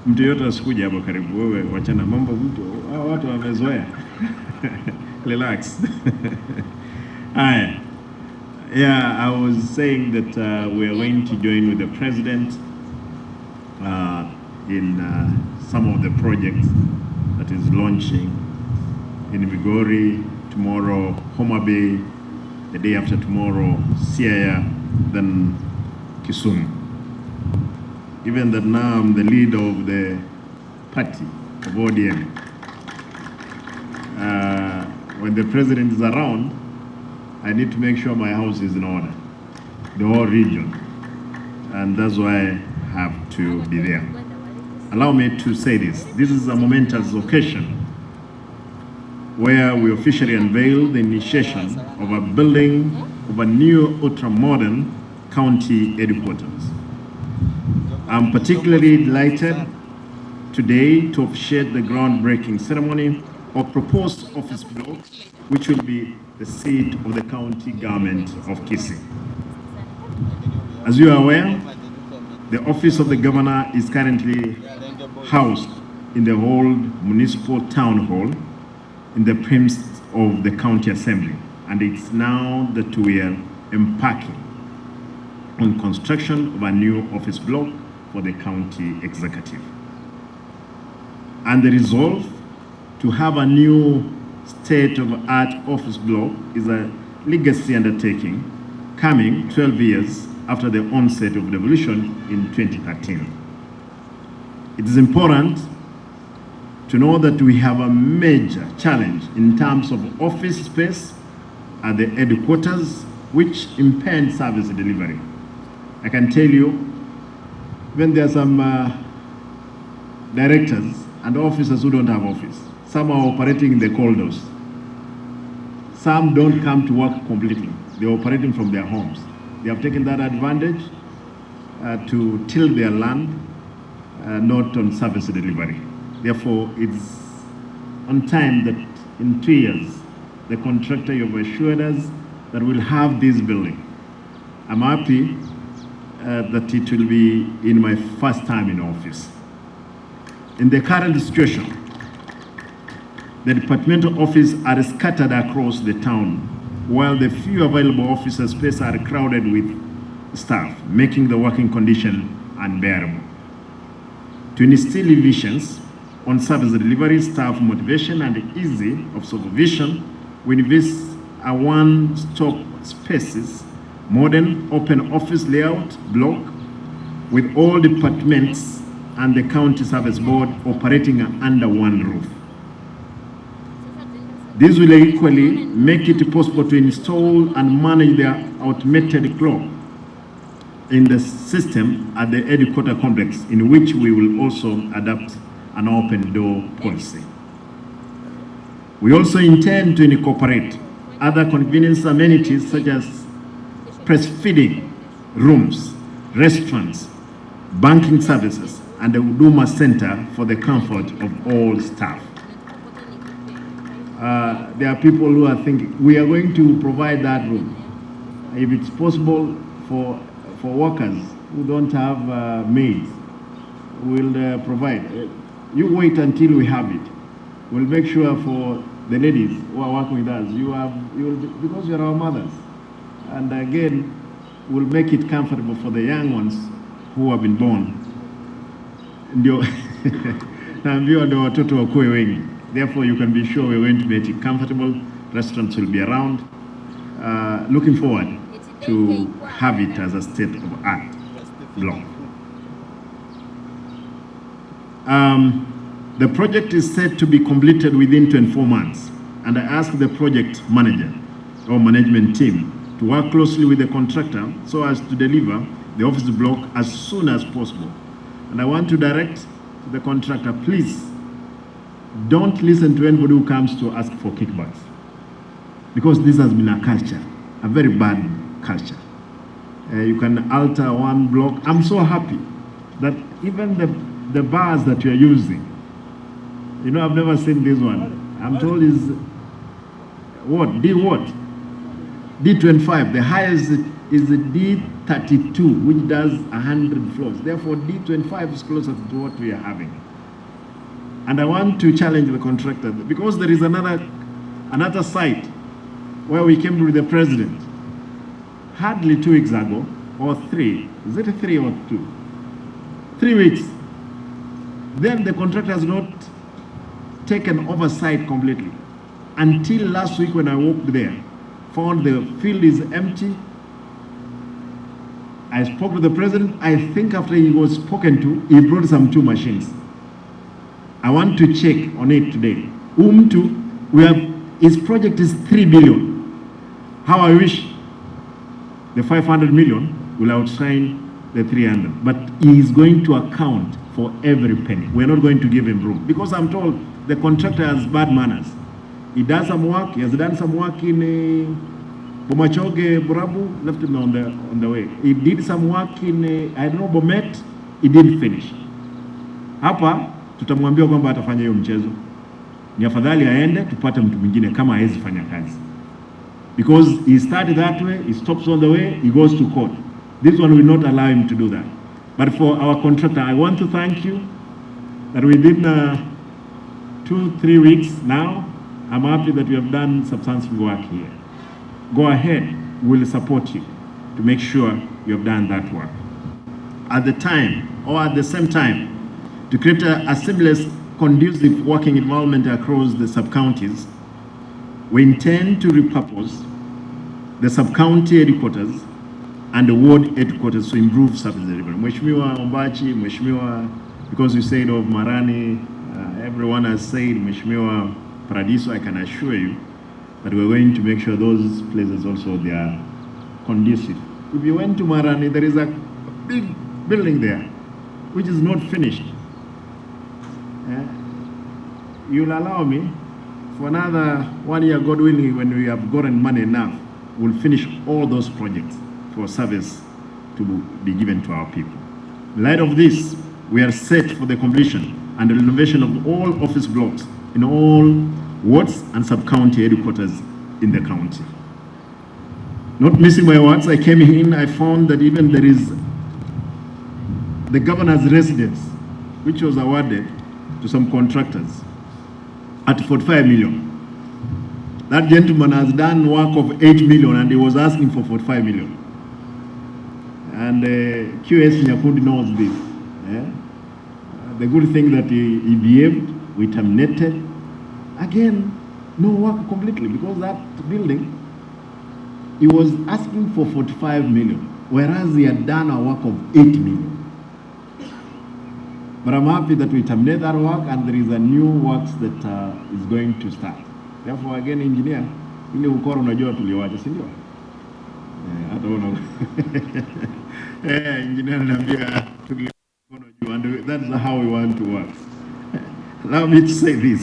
Mtu yote asikuja hapo karibu, wewe wachana mambo, mtu hao watu wamezoea. Relax. Yeah, I was saying that we are going to join with the president in some of the projects that is launching in Migori tomorrow, Homa Bay, the day after tomorrow, Siaya, then Kisumu. Given that now I'm the leader of the party of ODM, when the president is around, I need to make sure my house is in order, the whole region, and that's why I have to be there. Allow me to say this. This is a momentous occasion where we officially unveil the initiation of a building of a new ultra-modern county headquarters. I'm particularly delighted today to officiate the groundbreaking ceremony of proposed office block, which will be the seat of the county government of Kisii. As you are aware, the office of the governor is currently housed in the old municipal town hall in the premises of the county assembly, and it's now that we are embarking on construction of a new office block for the county executive. And the resolve to have a new state-of-the-art office block is a legacy undertaking coming 12 years after the onset of revolution in 2013. It is important to know that we have a major challenge in terms of office space at the headquarters, which impede service delivery. I can tell you, when there are some directors and officers who don't have office, some are operating in the corridors. Some don't come to work completely. They're operating from their homes. They have taken that advantage to till their land, not on service delivery. Therefore, it's on time that in 2 years, the contractor, you've assured us that we'll have this building. I'm happy that it will be in my first time in office. In the current situation, the departmental offices are scattered across the town, while the few available office spaces are crowded with staff, making the working condition unbearable. To instill visions on service delivery, staff motivation, and ease of supervision, we invest a one-stop spaces, modern open office layout block with all departments and the county service board operating under one roof. This will equally make it possible to install and manage the automated clock in the system at the headquarter complex, in which we will also adopt an open door policy. We also intend to incorporate other convenience amenities such as breastfeeding rooms, restaurants, banking services, and a Huduma center for the comfort of all staff. There are people who are thinking, we are going to provide that room. If it's possible for workers who don't have maids, we'll provide. You wait until we have it. We'll make sure for the ladies who are working with us, because you are our mothers. And again, we'll make it comfortable for the young ones who have been born. Therefore, you can be sure we're going to make it comfortable. Restaurants will be around. Looking forward to have it as a state-of-the-art block. The project is set to be completed within 24 months, and I ask the project manager or management team to work closely with the contractor so as to deliver the office block as soon as possible. And I want to direct the contractor, please don't listen to anybody who comes to ask for kickbacks, because this has been a culture, a very bad culture. You can alter one block. I'm so happy that even the bars that you're using, you know, I've never seen this one. I'm told is what? D25, the highest is D32, which does 100 floors. Therefore, D25 is closer to what we are having. And I want to challenge the contractor, because there is another site where we came with the president hardly 2 weeks ago, or 3. Is it 3 or 2? 3 weeks. Then the contractor has not taken oversight completely. Until last week when I walked there, found the field is empty. I spoke to the president. I think after he was spoken to, he brought some 2 machines. I want to check on it today. His project is 3 billion. How I wish the 500 million will outshine the 300. But he is going to account for every penny. We're not going to give him room. Because I'm told the contractor has bad manners. He does some work. He has done some work in Bomachoge, Burabu, left him on the way. He did some work in, I don't know, Bomet. He didn't finish. Hapa, tutamwambia kwamba atafanya hiyo mchezo. Ni afadhali aende tupate mtu mwingine kama hawezi fanya kazi. Because he started that way, he stops on the way, he goes to court. This one will not allow him to do that. But for our contractor, I want to thank you that within 2-3 weeks now, I'm happy that we have done substantive work here. Go ahead, we'll support you to make sure you have done that work. At the time, or at the same time, to create a seamless, conducive working environment across the sub-counties, we intend to repurpose the sub-county headquarters and the ward headquarters to improve service delivery. Mheshimiwa Ombachi, Mheshimiwa, because you said of Marani, everyone has said Mheshimiwa Paradiso, I can assure you that we're going to make sure those places also they are conducive. If you went to Marani, there is a big building there which is not finished. You'll allow me for another 1 year, God willing, when we have gotten money enough, we'll finish all those projects for service to be given to our people. In light of this, we are set for the completion and the renovation of all office blocks in all wards and sub-county headquarters in the county. Not missing my words, I came in, I found that even there is the governor's residence, which was awarded to some contractors at 45 million. That gentleman has done work of 8 million and he was asking for 45 million. And QS Nyakundi knows this. The good thing that he behaved, we terminated. Again, no work completely, because that building, he was asking for 45 million, whereas he had done a work of 8 million. But I'm happy that we terminate that work and there is a new works that is going to start. Therefore, again, engineer, ile ukoro unajua tuliwacha, si ndio? Hata una engineer anambia tuliwacha, and that's how we want to work. Allow me to say this.